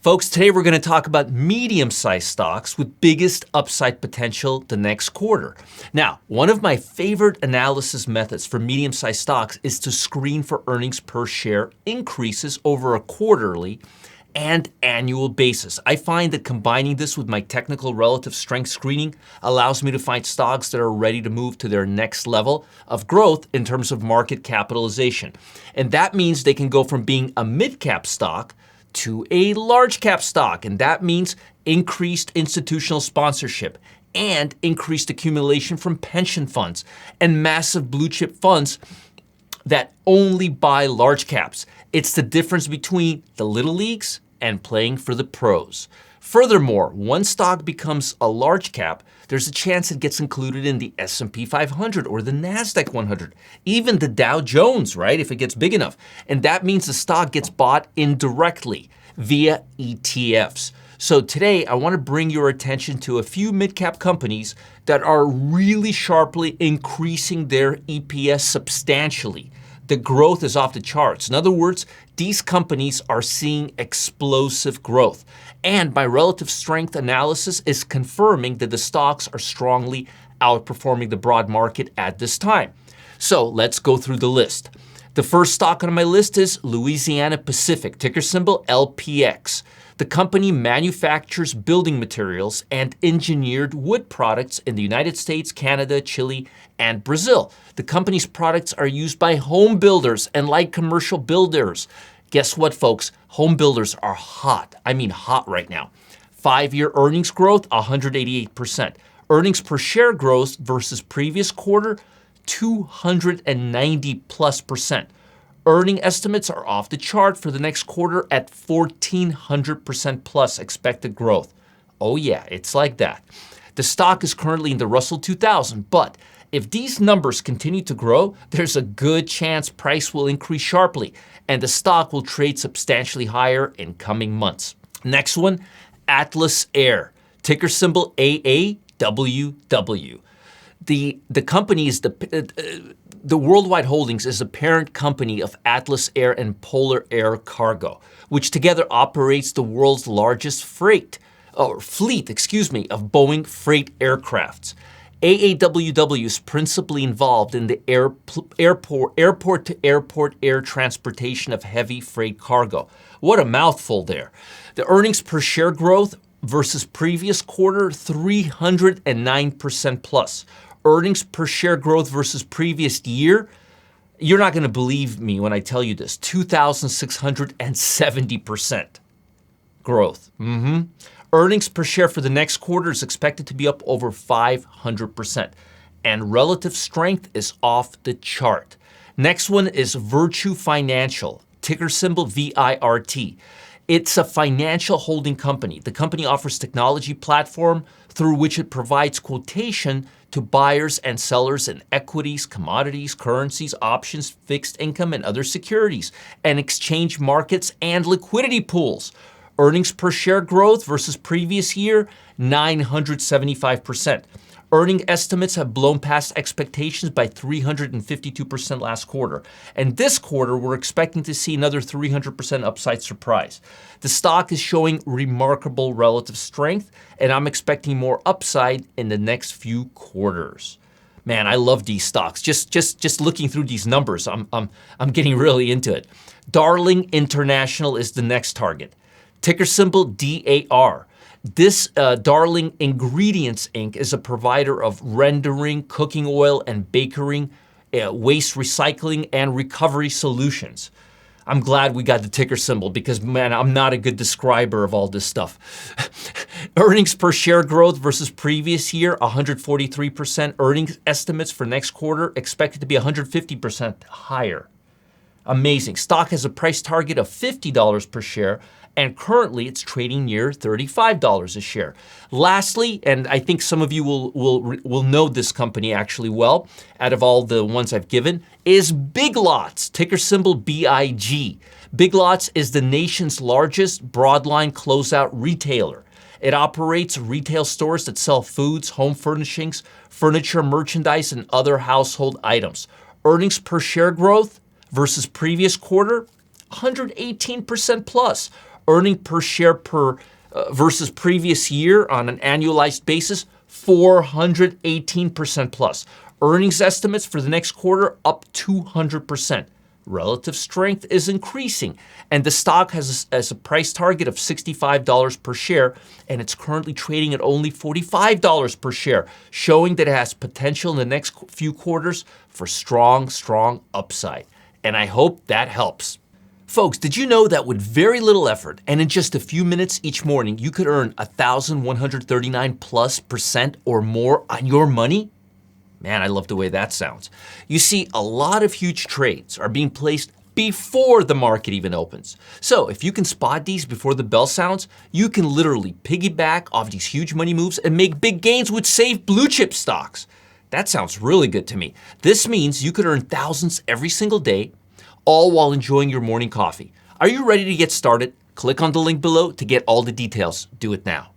Folks, today we're going to talk about medium-sized stocks with biggest upside potential the next quarter. Now, one of my favorite analysis methods for medium-sized stocks is to screen for earnings per share increases over a quarterly and annual basis. I find that combining this with my technical relative strength screening allows me to find stocks that are ready to move to their next level of growth in terms of market capitalization. And that means they can go from being a mid-cap stock to a large cap stock, and that means increased institutional sponsorship and increased accumulation from pension funds and massive blue chip funds that only buy large caps. It's the difference between the little leagues and playing for the pros. Furthermore, one stock becomes a large cap, there's a chance it gets included in the S&P 500 or the NASDAQ 100, even the Dow Jones, right, if it gets big enough. And that means the stock gets bought indirectly via ETFs. So today, I want to bring your attention to a few mid-cap companies that are really sharply increasing their EPS substantially. The growth is off the charts. In other words, these companies are seeing explosive growth. And my relative strength analysis is confirming that the stocks are strongly outperforming the broad market at this time. So let's go through the list. The first stock on my list is Louisiana Pacific, ticker symbol LPX. The company manufactures building materials and engineered wood products in the United States, Canada, Chile, and Brazil. The company's products are used by home builders and light commercial builders. Guess what, folks? Home builders are hot. I mean hot right now. 5-year earnings growth, 188%. Earnings per share growth versus previous quarter, 290+%. Earning estimates are off the chart for the next quarter at 1,400% plus expected growth. Oh yeah, it's like that. The stock is currently in the Russell 2000, but if these numbers continue to grow, there's a good chance price will increase sharply and the stock will trade substantially higher in coming months. Next one, Atlas Air, ticker symbol AAWW. The company is the Worldwide Holdings is the parent company of Atlas Air and Polar Air Cargo, which together operates the world's largest fleet of Boeing freight aircrafts. AAWW is principally involved in the airport-to-airport air transportation of heavy freight cargo. What a mouthful there. The earnings per share growth versus previous quarter, 309% plus. Earnings per share growth versus previous year, you're not going to believe me when I tell you this, 2,670% growth. Earnings per share for the next quarter is expected to be up over 500%. And relative strength is off the chart. Next one is Virtue Financial, ticker symbol VIRT. It's a financial holding company. The company offers technology platform through which it provides quotation to buyers and sellers in equities, commodities, currencies, options, fixed income, and other securities, and exchange markets and liquidity pools. Earnings per share growth versus previous year, 975%. Earning estimates have blown past expectations by 352% last quarter. And this quarter, we're expecting to see another 300% upside surprise. The stock is showing remarkable relative strength, and I'm expecting more upside in the next few quarters. Man, I love these stocks. Just looking through these numbers, I'm getting really into it. Darling International is the next target. Ticker symbol DAAR. This Darling Ingredients Inc. is a provider of rendering, cooking oil, and baking, waste recycling, and recovery solutions. I'm glad we got the ticker symbol because, man, I'm not a good describer of all this stuff. Earnings per share growth versus previous year, 143%. Earnings estimates for next quarter expected to be 150% higher. Amazing. Stock has a price target of $50 per share, and currently it's trading near $35 a share. Lastly, and I think some of you will know this company actually well, out of all the ones I've given, is Big Lots, ticker symbol BIG. Big Lots is the nation's largest broadline closeout retailer. It operates retail stores that sell foods, home furnishings, furniture, merchandise, and other household items. Earnings per share growth versus previous quarter, 118% plus. Earning per share versus previous year on an annualized basis, 418% plus. Earnings estimates for the next quarter up 200%. Relative strength is increasing, and the stock has a price target of $65 per share, and it's currently trading at only $45 per share, showing that it has potential in the next few quarters for strong upside. And I hope that helps. Folks, did you know that with very little effort and in just a few minutes each morning, you could earn 1,139+% or more on your money? Man, I love the way that sounds. You see, a lot of huge trades are being placed before the market even opens. So if you can spot these before the bell sounds, you can literally piggyback off these huge money moves and make big gains with safe blue chip stocks. That sounds really good to me. This means you could earn thousands every single day, all while enjoying your morning coffee. Are you ready to get started? Click on the link below to get all the details. Do it now.